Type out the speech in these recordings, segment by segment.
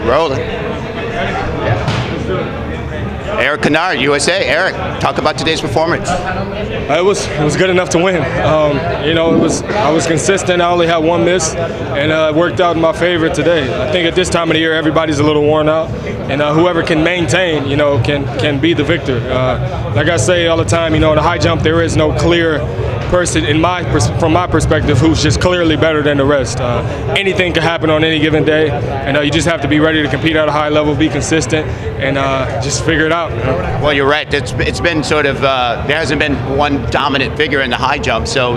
Rolling. Eric Kynard, USA. Eric, talk about today's performance. It was good enough to win. I was consistent. I only had one miss, and it worked out in my favor today. I think at this time of the year, everybody's a little worn out, and whoever can maintain, can be the victor. Like I say all the time, in the high jump, there is no clear person from my perspective who's just clearly better than the rest. Anything can happen on any given day, and you just have to be ready to compete at a high level, be consistent, and just figure it out. Well, you're right. It's been sort of there hasn't been one dominant figure in the high jump, so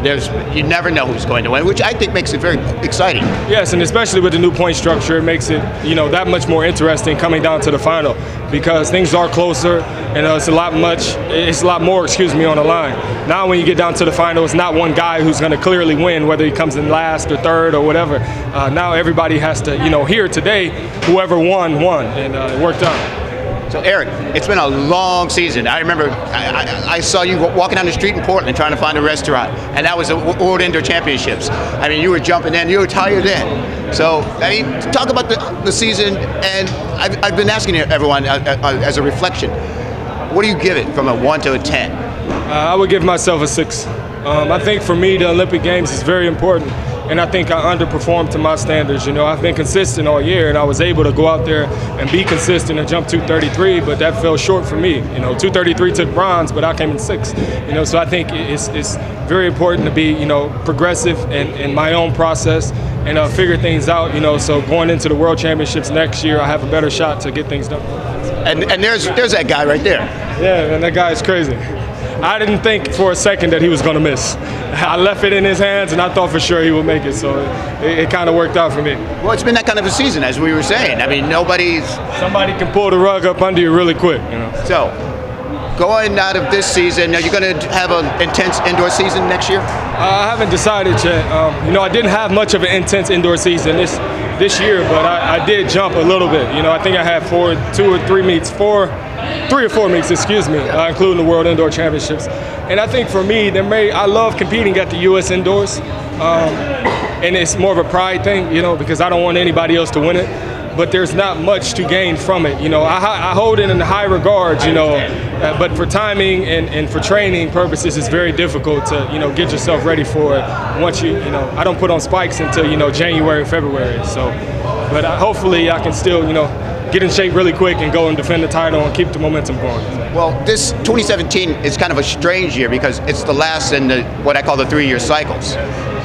you never know who's going to win, which I think makes it very exciting. Yes, and especially with the new point structure, it makes it that much more interesting coming down to the final, because things are closer and it's a lot more on the line. Now when you get down to the final, it's not one guy who's going to clearly win, whether he comes in last or third or whatever. Now everybody has to, here today, whoever won, and it worked out. So Eric, it's been a long season. I remember I saw you walking down the street in Portland trying to find a restaurant, and that was the World Indoor Championships. I mean, you were jumping in, you were tired in. So, talk about the season, and I've been asking everyone as a reflection, what do you give it from a 1 to a 10? I would give myself a 6. I think for me, the Olympic Games is very important, and I think I underperformed to my standards. I've been consistent all year, and I was able to go out there and be consistent and jump 233, but that fell short for me. 233 took bronze, but I came in 6th. So I think it's very important to be, progressive in my own process and figure things out. So going into the World Championships next year, I have a better shot to get things done. And there's that guy right there. Yeah, and that guy is crazy. I didn't think for a second that he was going to miss. I left it in his hands, and I thought for sure he would make it, so it kind of worked out for me. Well, it's been that kind of a season, as we were saying. I mean, somebody can pull the rug up under you really quick. So, going out of this season, are you going to have an intense indoor season next year? I haven't decided yet. I didn't have much of an intense indoor season this year, but I did jump a little bit. I think I had 3 or 4 meets, including the World Indoor Championships. And I think for me, I love competing at the U.S. Indoors, and it's more of a pride thing, because I don't want anybody else to win it. But there's not much to gain from it. I hold it in high regards, but for timing and for training purposes, it's very difficult to, get yourself ready for it. Once I don't put on spikes until, January, February. So, but hopefully I can still, get in shape really quick and go and defend the title and keep the momentum going. Well, this 2017 is kind of a strange year because it's the last in what I call the 3-year cycles.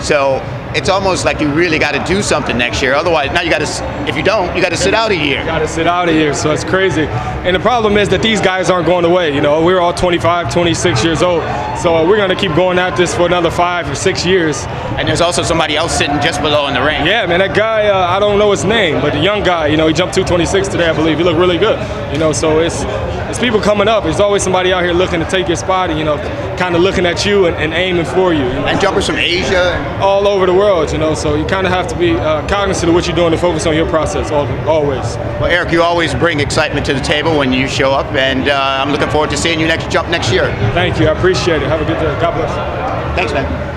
So it's almost like you really got to do something next year. Otherwise, now if you don't, you got to sit out a year. You got to sit out a year, so it's crazy. And the problem is that these guys aren't going away. We're all 25, 26 years old, so we're going to keep going at this for another 5 or 6 years. And there's also somebody else sitting just below in the ring. Yeah, man, that guy, I don't know his name, but the young guy, he jumped 226 today, I believe. He looked really good. So it's people coming up. There's always somebody out here looking to take your spot, kind of looking at you and aiming for you. And jumpers from Asia. All over the world, so you kind of have to be cognizant of what you're doing to focus on your process always. Well, Eric, you always bring excitement to the table when you show up, and I'm looking forward to seeing you jump next year. Thank you. I appreciate it. Have a good day. God bless. Thanks, man.